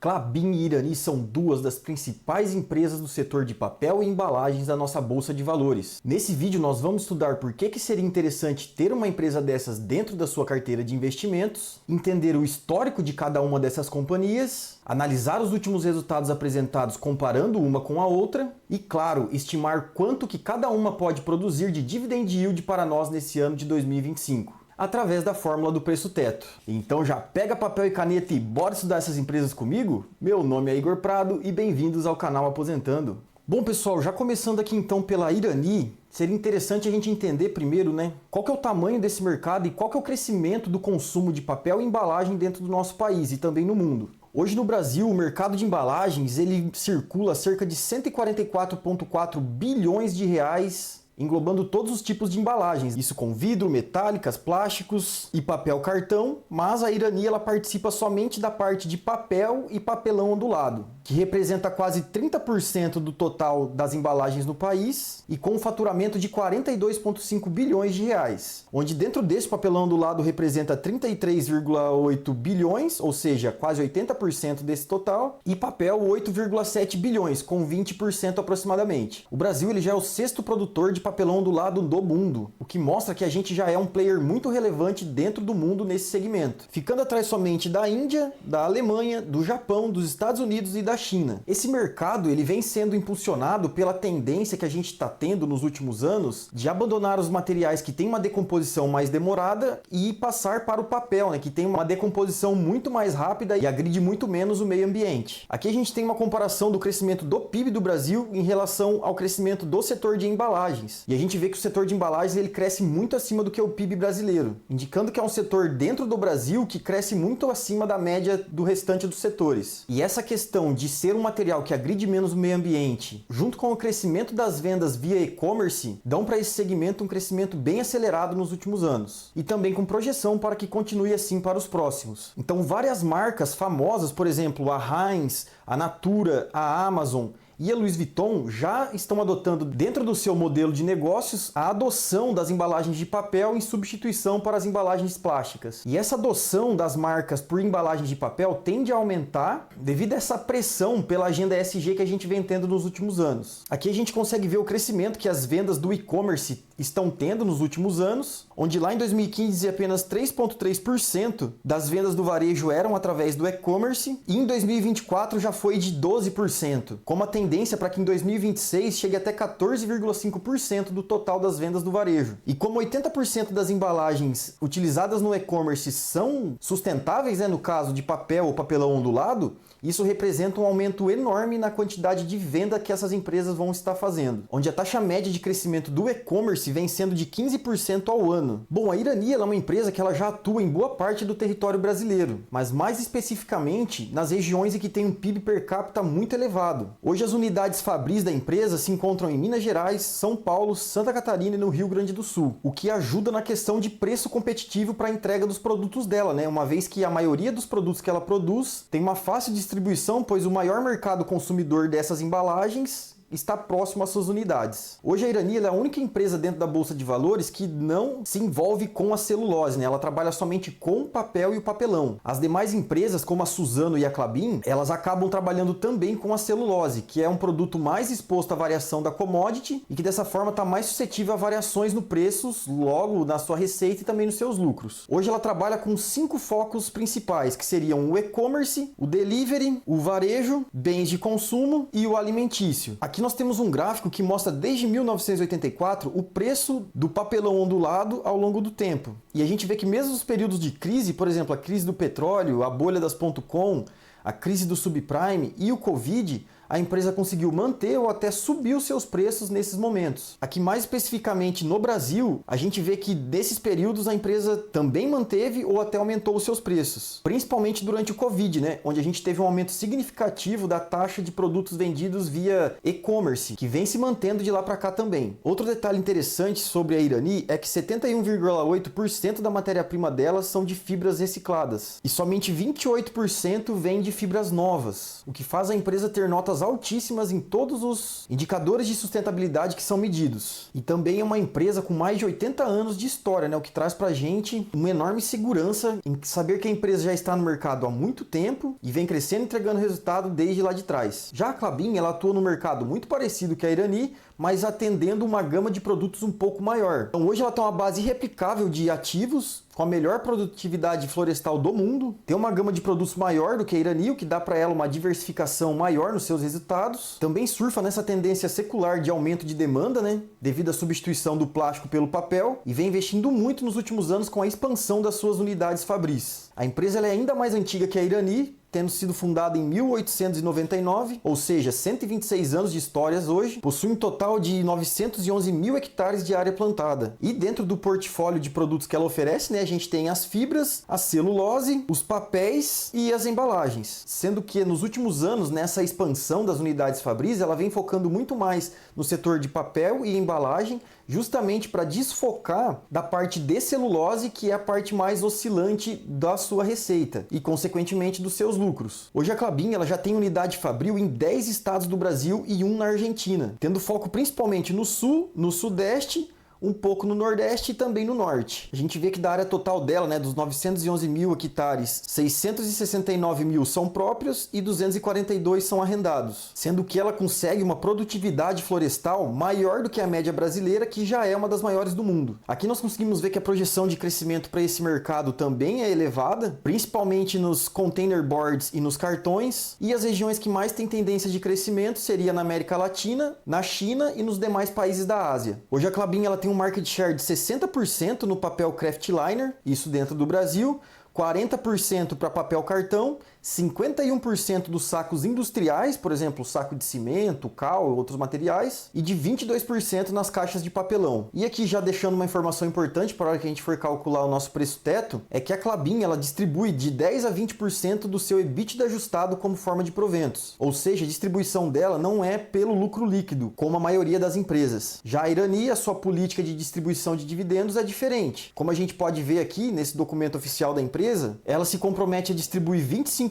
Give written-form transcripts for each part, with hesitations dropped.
Klabin e Irani são duas das principais empresas do setor de papel e embalagens da nossa bolsa de valores. Nesse vídeo nós vamos estudar por que seria interessante ter uma empresa dessas dentro da sua carteira de investimentos, entender o histórico de cada uma dessas companhias, analisar os últimos resultados apresentados comparando uma com a outra e, claro, estimar quanto que cada uma pode produzir de dividend yield para nós nesse ano de 2025. Através da fórmula do preço-teto. Então já pega papel e caneta e bora estudar essas empresas comigo? Meu nome é Igor Prado e bem-vindos ao canal Aposentando. Bom pessoal, já começando aqui então pela Irani, seria interessante a gente entender primeiro, qual que é o tamanho desse mercado e qual que é o crescimento do consumo de papel e embalagem dentro do nosso país e também no mundo. Hoje no Brasil, o mercado de embalagens ele circula cerca de 144,4 bilhões de reais, englobando todos os tipos de embalagens, isso com vidro, metálicas, plásticos e papel cartão, mas a Irani ela participa somente da parte de papel e papelão ondulado, que representa quase 30% do total das embalagens no país e com um faturamento de 42,5 bilhões de reais, onde dentro desse papelão ondulado representa 33,8 bilhões, ou seja, quase 80% desse total, e papel 8,7 bilhões, com 20% aproximadamente. O Brasil ele já é o sexto produtor de papelão ondulado do mundo, o que mostra que a gente já é um player muito relevante dentro do mundo nesse segmento, ficando atrás somente da Índia, da Alemanha, do Japão, dos Estados Unidos e da China. Esse mercado ele vem sendo impulsionado pela tendência que a gente está tendo nos últimos anos de abandonar os materiais que têm uma decomposição mais demorada e passar para o papel, que tem uma decomposição muito mais rápida e agride muito menos o meio ambiente. Aqui a gente tem uma comparação do crescimento do PIB do Brasil em relação ao crescimento do setor de embalagens. E a gente vê que o setor de embalagens ele cresce muito acima do que o PIB brasileiro, indicando que é um setor dentro do Brasil que cresce muito acima da média do restante dos setores. E essa questão de ser um material que agride menos o meio ambiente, junto com o crescimento das vendas via e-commerce, dão para esse segmento um crescimento bem acelerado nos últimos anos. E também com projeção para que continue assim para os próximos. Então várias marcas famosas, por exemplo, a Heinz, a Natura, a Amazon e a Louis Vuitton já estão adotando dentro do seu modelo de negócios a adoção das embalagens de papel em substituição para as embalagens plásticas. E essa adoção das marcas por embalagens de papel tende a aumentar devido a essa pressão pela agenda ESG que a gente vem tendo nos últimos anos. Aqui a gente consegue ver o crescimento que as vendas do e-commerce estão tendo nos últimos anos, onde lá em 2015 apenas 3,3% das vendas do varejo eram através do e-commerce e em 2024 já foi de 12%, como a tendência para que em 2026 chegue até 14,5% do total das vendas do varejo. E como 80% das embalagens utilizadas no e-commerce são sustentáveis, no caso de papel ou papelão ondulado, isso representa um aumento enorme na quantidade de venda que essas empresas vão estar fazendo, onde a taxa média de crescimento do e-commerce vem sendo de 15% ao ano. Bom, a Irani é uma empresa que ela já atua em boa parte do território brasileiro, mas mais especificamente nas regiões em que tem um PIB per capita muito elevado. Hoje as unidades fabris da empresa se encontram em Minas Gerais, São Paulo, Santa Catarina e no Rio Grande do Sul, o que ajuda na questão de preço competitivo para a entrega dos produtos dela, uma vez que a maioria dos produtos que ela produz tem uma fácil distribuição, pois o maior mercado consumidor dessas embalagens está próximo às suas unidades. Hoje a Irani é a única empresa dentro da Bolsa de Valores que não se envolve com a celulose, Ela trabalha somente com o papel e o papelão. As demais empresas, como a Suzano e a Klabin, elas acabam trabalhando também com a celulose, que é um produto mais exposto à variação da commodity e que dessa forma está mais suscetível a variações no preço, logo na sua receita e também nos seus lucros. Hoje ela trabalha com 5 focos principais, que seriam o e-commerce, o delivery, o varejo, bens de consumo e o alimentício. Aqui nós temos um gráfico que mostra desde 1984 o preço do papelão ondulado ao longo do tempo. E a gente vê que mesmo nos períodos de crise, por exemplo, a crise do petróleo, a bolha das .com, a crise do subprime e o Covid, a empresa conseguiu manter ou até subir os seus preços nesses momentos. Aqui mais especificamente no Brasil, a gente vê que nesses períodos a empresa também manteve ou até aumentou os seus preços, principalmente durante o Covid, onde a gente teve um aumento significativo da taxa de produtos vendidos via e-commerce, que vem se mantendo de lá para cá também. Outro detalhe interessante sobre a Irani é que 71,8% da matéria-prima delas são de fibras recicladas e somente 28% vem de fibras novas, o que faz a empresa ter notas notas altíssimas em todos os indicadores de sustentabilidade que são medidos. E também é uma empresa com mais de 80 anos de história, né? O que traz pra gente uma enorme segurança em saber que a empresa já está no mercado há muito tempo e vem crescendo e entregando resultado desde lá de trás. Já a Klabin, ela atua no mercado muito parecido que a Irani, mas atendendo uma gama de produtos um pouco maior. Então hoje ela tem uma base irreplicável de ativos, com a melhor produtividade florestal do mundo, tem uma gama de produtos maior do que a Irani, o que dá para ela uma diversificação maior nos seus resultados. Também surfa nessa tendência secular de aumento de demanda, né, devido à substituição do plástico pelo papel, e vem investindo muito nos últimos anos com a expansão das suas unidades fabris. A empresa ela é ainda mais antiga que a Irani, tendo sido fundada em 1899, ou seja, 126 anos de histórias hoje, possui um total de 911 mil hectares de área plantada. E dentro do portfólio de produtos que ela oferece, né, a gente tem as fibras, a celulose, os papéis e as embalagens. Sendo que nos últimos anos, nessa expansão das unidades fabris, ela vem focando muito mais no setor de papel e embalagem, justamente para desfocar da parte de celulose, que é a parte mais oscilante da sua receita e, consequentemente, dos seus lucros. Hoje a Klabin ela já tem unidade fabril em 10 estados do Brasil e 1 na Argentina, tendo foco principalmente no sul, no sudeste, um pouco no Nordeste e também no Norte. A gente vê que da área total dela, né, dos 911 mil hectares, 669 mil são próprios e 242 são arrendados, sendo que ela consegue uma produtividade florestal maior do que a média brasileira, que já é uma das maiores do mundo. Aqui nós conseguimos ver que a projeção de crescimento para esse mercado também é elevada, principalmente nos container boards e nos cartões, e as regiões que mais têm tendência de crescimento seria na América Latina, na China e nos demais países da Ásia. Hoje a Klabin ela tem um market share de 60% no papel Kraftliner, isso dentro do Brasil, 40% para papel cartão, 51% dos sacos industriais, por exemplo, saco de cimento, cal, outros materiais, e de 22% nas caixas de papelão. E aqui já deixando uma informação importante para a hora que a gente for calcular o nosso preço teto, é que a Klabin ela distribui de 10 a 20% do seu EBITDA ajustado como forma de proventos. Ou seja, a distribuição dela não é pelo lucro líquido, como a maioria das empresas. Já a Irani, a sua política de distribuição de dividendos é diferente. Como a gente pode ver aqui nesse documento oficial da empresa, ela se compromete a distribuir 25%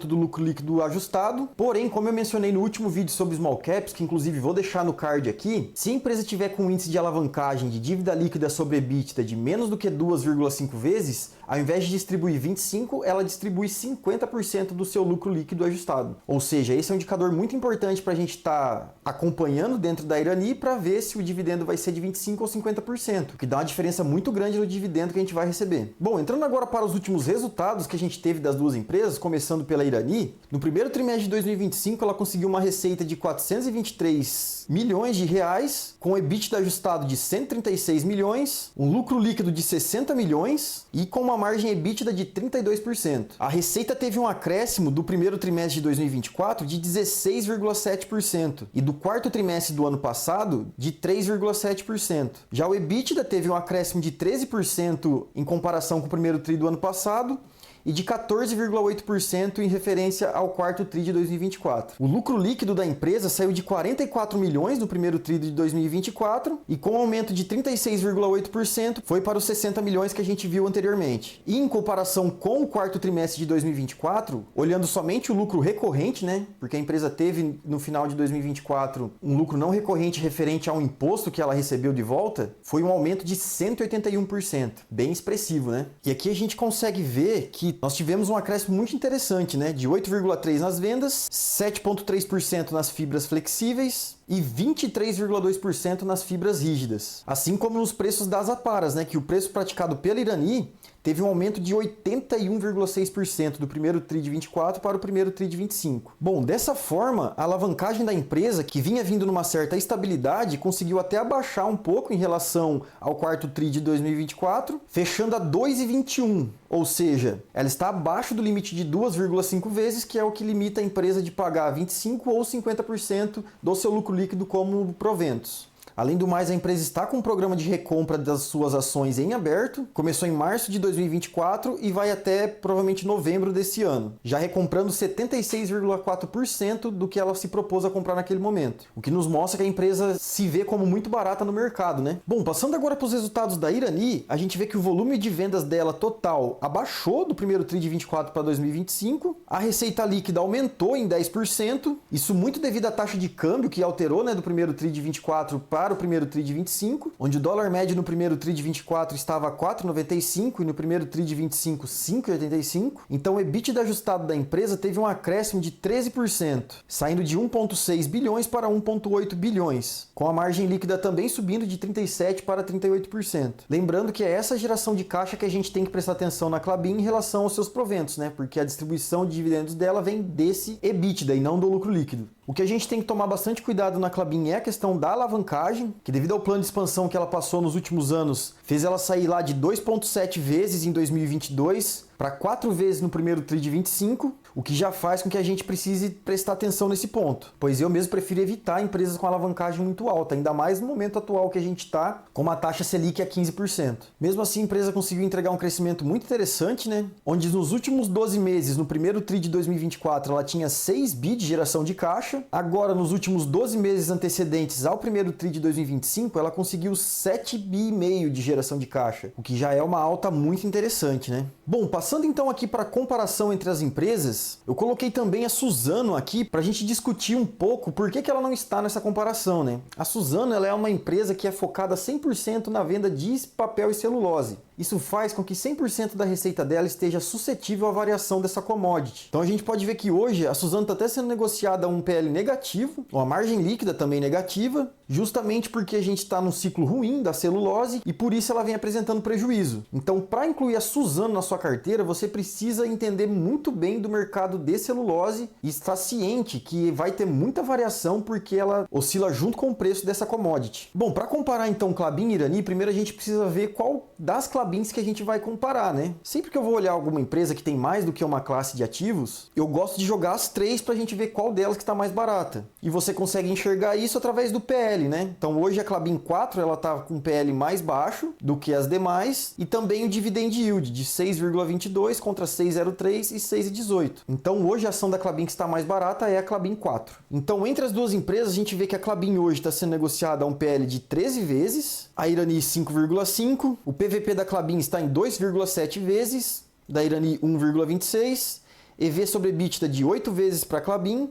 do lucro líquido ajustado, porém, como eu mencionei no último vídeo sobre small caps, que inclusive vou deixar no card aqui, se a empresa tiver com um índice de alavancagem de dívida líquida sobre EBITDA de menos do que 2,5 vezes, ao invés de distribuir 25%, ela distribui 50% do seu lucro líquido ajustado. Ou seja, esse é um indicador muito importante para a gente estar acompanhando dentro da Irani para ver se o dividendo vai ser de 25% ou 50%, que dá uma diferença muito grande no dividendo que a gente vai receber. Bom, entrando agora para os últimos resultados que a gente teve das duas empresas, começando pela Irani, no primeiro trimestre de 2025 ela conseguiu uma receita de 423 milhões de reais, com EBITDA ajustado de 136 milhões, um lucro líquido de 60 milhões e com uma margem EBITDA de 32%. A receita teve um acréscimo do primeiro trimestre de 2024 de 16,7% e do quarto trimestre do ano passado de 3,7%. Já o EBITDA teve um acréscimo de 13% em comparação com o primeiro tri do ano passado e de 14,8% em referência ao quarto TRI de 2024. O lucro líquido da empresa saiu de 44 milhões no primeiro TRI de 2024 e com um aumento de 36,8% foi para os 60 milhões que a gente viu anteriormente. E em comparação com o quarto trimestre de 2024, olhando somente o lucro recorrente, né? Porque a empresa teve no final de 2024 um lucro não recorrente referente ao imposto que ela recebeu de volta, foi um aumento de 181%, bem expressivo, né? E aqui a gente consegue ver que nós tivemos um acréscimo muito interessante, né? De 8,3% nas vendas, 7,3% nas fibras flexíveis e 23,2% nas fibras rígidas. Assim como nos preços das aparas, né? Que o preço praticado pela Irani teve um aumento de 81,6% do primeiro TRI de 24 para o primeiro TRI de 25. Bom, dessa forma, a alavancagem da empresa, que vinha vindo numa certa estabilidade, conseguiu até abaixar um pouco em relação ao quarto TRI de 2024, fechando a 2,21. Ou seja, ela está abaixo do limite de 2,5 vezes, que é o que limita a empresa de pagar 25% ou 50% do seu lucro líquido como proventos. Além do mais, a empresa está com um programa de recompra das suas ações em aberto, começou em março de 2024 e vai até provavelmente novembro desse ano, já recomprando 76,4% do que ela se propôs a comprar naquele momento, o que nos mostra que a empresa se vê como muito barata no mercado, né? Bom, passando agora para os resultados da Irani, a gente vê que o volume de vendas dela total abaixou do primeiro TRI de 24 para 2025, a receita líquida aumentou em 10%, isso muito devido à taxa de câmbio que alterou, né, do primeiro TRI de 24 para o primeiro TRI de 25, onde o dólar médio no primeiro TRI de 24 estava a 4,95 e no primeiro TRI de 25, 5,85. Então o EBITDA ajustado da empresa teve um acréscimo de 13%, saindo de 1,6 bilhões para 1,8 bilhões, com a margem líquida também subindo de 37% para 38%. Lembrando que é essa geração de caixa que a gente tem que prestar atenção na Klabin em relação aos seus proventos, né? Porque a distribuição de dividendos dela vem desse EBITDA e não do lucro líquido. O que a gente tem que tomar bastante cuidado na Klabin é a questão da alavancagem, que devido ao plano de expansão que ela passou nos últimos anos, fez ela sair lá de 2,7 vezes em 2022 para 4 vezes no primeiro TRI de 25, o que já faz com que a gente precise prestar atenção nesse ponto, pois eu mesmo prefiro evitar empresas com alavancagem muito alta, ainda mais no momento atual que a gente está, com uma taxa Selic a 15%. Mesmo assim, a empresa conseguiu entregar um crescimento muito interessante, né? Onde nos últimos 12 meses, no primeiro TRI de 2024, ela tinha 6 bi de geração de caixa. Agora, nos últimos 12 meses antecedentes ao primeiro TRI de 2025, ela conseguiu 7,5 bi de geração de caixa, o que já é uma alta muito interessante, né? Bom, passando então aqui para a comparação entre as empresas, eu coloquei também a Suzano aqui para a gente discutir um pouco por que ela não está nessa comparação, né? A Suzano ela é uma empresa que é focada 100% na venda de papel e celulose. Isso faz com que 100% da receita dela esteja suscetível à variação dessa commodity. Então a gente pode ver que hoje a Suzano está até sendo negociada a um PL negativo, uma margem líquida também negativa, justamente porque a gente está num ciclo ruim da celulose e por isso ela vem apresentando prejuízo. Então, para incluir a Suzano na sua carteira, você precisa entender muito bem do mercado de celulose e estar ciente que vai ter muita variação porque ela oscila junto com o preço dessa commodity. Bom, para comparar então Klabin e Irani, primeiro a gente precisa ver qual das Klabins que a gente vai comparar, né? Sempre que eu vou olhar alguma empresa que tem mais do que uma classe de ativos, eu gosto de jogar as três para a gente ver qual delas que está mais barata. E você consegue enxergar isso através do PL, né? Então hoje a Klabin 4 ela está com um PL mais baixo do que as demais e também o dividend yield de 6,22 contra 6,03 e 6,18. Então hoje a ação da Klabin que está mais barata é a Klabin 4. Então entre as duas empresas a gente vê que a Klabin hoje está sendo negociada a um PL de 13 vezes, a Irani 5,5, o PVP da Klabin está em 2,7 vezes, da Irani 1,26, EV sobre EBITDA de 8 vezes para a Klabin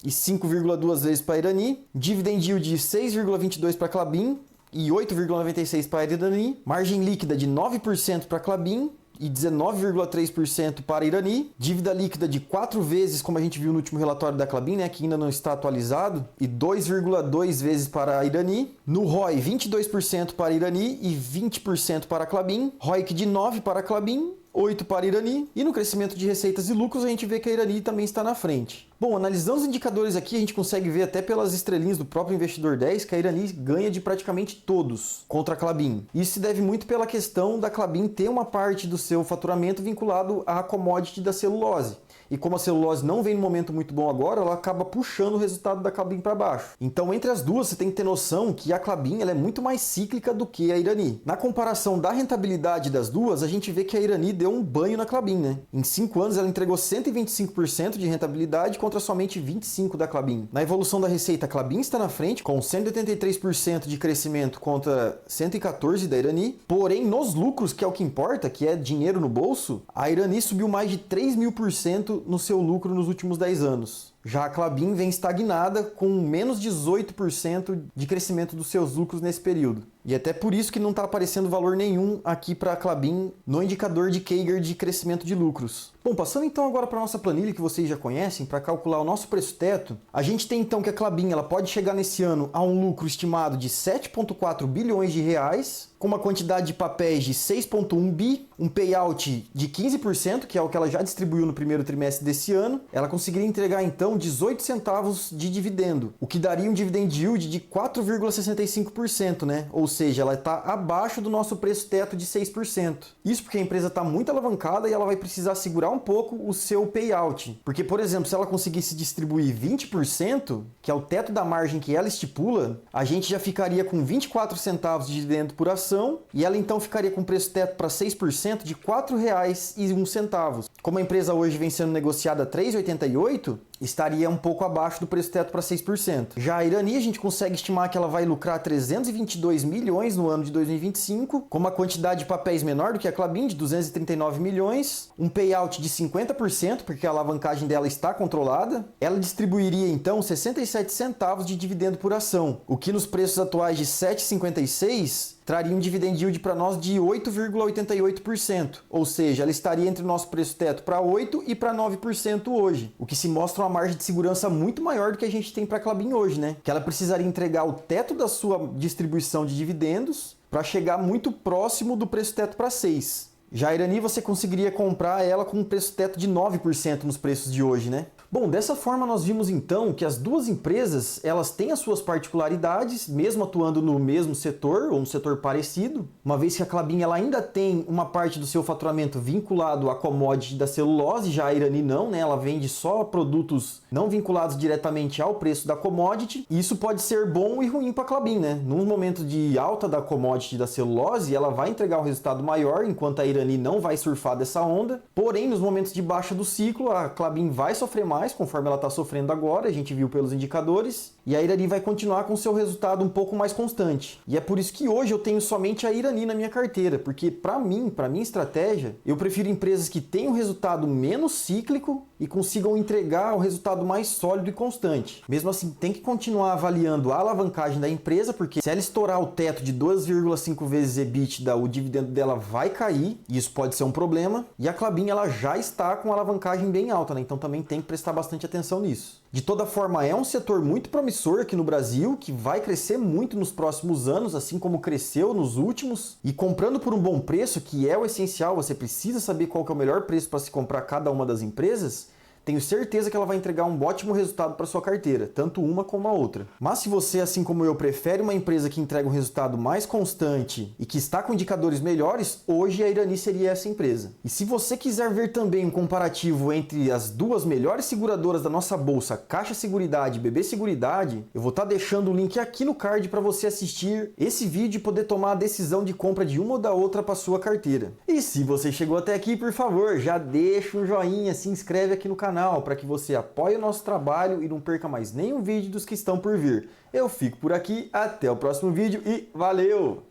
e 5,2 vezes para a Irani, dividend yield de 6,22 para a Klabin e 8,96 para a Irani, margem líquida de 9% para a Klabin e 19,3% para a Irani, dívida líquida de 4 vezes, como a gente viu no último relatório da Klabin, né, que ainda não está atualizado, e 2,2 vezes para a Irani. No ROI, 22% para a Irani e 20% para a Klabin, ROIC de 9% para a Klabin, 8 para a Irani, e no crescimento de receitas e lucros a gente vê que a Irani também está na frente. Bom, analisando os indicadores aqui, a gente consegue ver até pelas estrelinhas do próprio Investidor 10 que a Irani ganha de praticamente todos contra a Klabin. Isso se deve muito pela questão da Klabin ter uma parte do seu faturamento vinculado à commodity da celulose. E como a celulose não vem num momento muito bom agora, ela acaba puxando o resultado da Klabin para baixo. Então, entre as duas, você tem que ter noção que a Klabin ela é muito mais cíclica do que a Irani. Na comparação da rentabilidade das duas, a gente vê que a Irani deu um banho na Klabin, né? Em 5 anos, ela entregou 125% de rentabilidade contra somente 25% da Klabin. Na evolução da receita, a Klabin está na frente, com 183% de crescimento contra 114% da Irani. Porém, nos lucros, que é o que importa, que é dinheiro no bolso, a Irani subiu mais de 3.000% no seu lucro nos últimos 10 anos. Já a Klabin vem estagnada com menos 18% de crescimento dos seus lucros nesse período. E até por isso que não está aparecendo valor nenhum aqui para a Klabin no indicador de CAGR de crescimento de lucros. Bom, passando então agora para a nossa planilha que vocês já conhecem, para calcular o nosso preço-teto, a gente tem então que a Klabin ela pode chegar nesse ano a um lucro estimado de 7,4 bilhões de reais, com uma quantidade de papéis de 6,1 bi, um payout de 15%, que é o que ela já distribuiu no primeiro trimestre desse ano. Ela conseguiria entregar então 18 centavos de dividendo, o que daria um dividend yield de 4,65%, né? Ou seja, ela está abaixo do nosso preço teto de 6%. Isso porque a empresa está muito alavancada e ela vai precisar segurar um pouco o seu payout. Porque, por exemplo, se ela conseguisse distribuir 20%, que é o teto da margem que ela estipula, a gente já ficaria com 24 centavos de dividendo por ação e ela então ficaria com preço teto para 6% de R$ 4,01. Como a empresa hoje vem sendo negociada a 3,88, estaria um pouco abaixo do preço teto para 6%. Já a Irani, a gente consegue estimar que ela vai lucrar 322 milhões no ano de 2025, com uma quantidade de papéis menor do que a Klabin, de 239 milhões, um payout de 50%, porque a alavancagem dela está controlada. Ela distribuiria então 67 centavos de dividendo por ação, o que nos preços atuais de 7,56 traria um dividend yield para nós de 8,88%, ou seja, ela estaria entre o nosso preço teto para 8% e para 9% hoje, o que se mostra uma margem de segurança muito maior do que a gente tem para a Klabin hoje, né? Que ela precisaria entregar o teto da sua distribuição de dividendos para chegar muito próximo do preço teto para 6%. Já a Irani você conseguiria comprar ela com um preço teto de 9% nos preços de hoje, né? Bom, dessa forma nós vimos então que as duas empresas, elas têm as suas particularidades, mesmo atuando no mesmo setor ou um setor parecido, uma vez que a Klabin ela ainda tem uma parte do seu faturamento vinculado à commodity da celulose, já a Irani não, né? Ela vende só produtos não vinculados diretamente ao preço da commodity, e isso pode ser bom e ruim para a Klabin, né? Num momento de alta da commodity da celulose, ela vai entregar um resultado maior, enquanto a Irani não vai surfar dessa onda, porém nos momentos de baixa do ciclo, a Klabin vai sofrer mais, conforme ela está sofrendo agora, a gente viu pelos indicadores, e a Irani vai continuar com seu resultado um pouco mais constante. E é por isso que hoje eu tenho somente a Irani na minha carteira, porque para minha estratégia, eu prefiro empresas que tenham um resultado menos cíclico e consigam entregar o resultado mais sólido e constante. Mesmo assim, tem que continuar avaliando a alavancagem da empresa, porque se ela estourar o teto de 2,5 vezes EBITDA, o dividendo dela vai cair, e isso pode ser um problema. E a Klabin ela já está com alavancagem bem alta, né? Então também tem que prestar bastante atenção nisso. De toda forma, é um setor muito promissor aqui no Brasil, que vai crescer muito nos próximos anos, assim como cresceu nos últimos. E comprando por um bom preço, que é o essencial, você precisa saber qual que é o melhor preço para se comprar cada uma das empresas, tenho certeza que ela vai entregar um ótimo resultado para sua carteira, tanto uma como a outra. Mas se você, assim como eu, prefere uma empresa que entrega um resultado mais constante e que está com indicadores melhores, hoje a Irani seria essa empresa. E se você quiser ver também um comparativo entre as duas melhores seguradoras da nossa bolsa, Caixa Seguridade e BB Seguridade, eu vou estar deixando o link aqui no card para você assistir esse vídeo e poder tomar a decisão de compra de uma ou da outra para sua carteira. E se você chegou até aqui, por favor, já deixa um joinha, se inscreve aqui no canal, para que você apoie o nosso trabalho e não perca mais nenhum vídeo dos que estão por vir. Eu fico por aqui, até o próximo vídeo e valeu!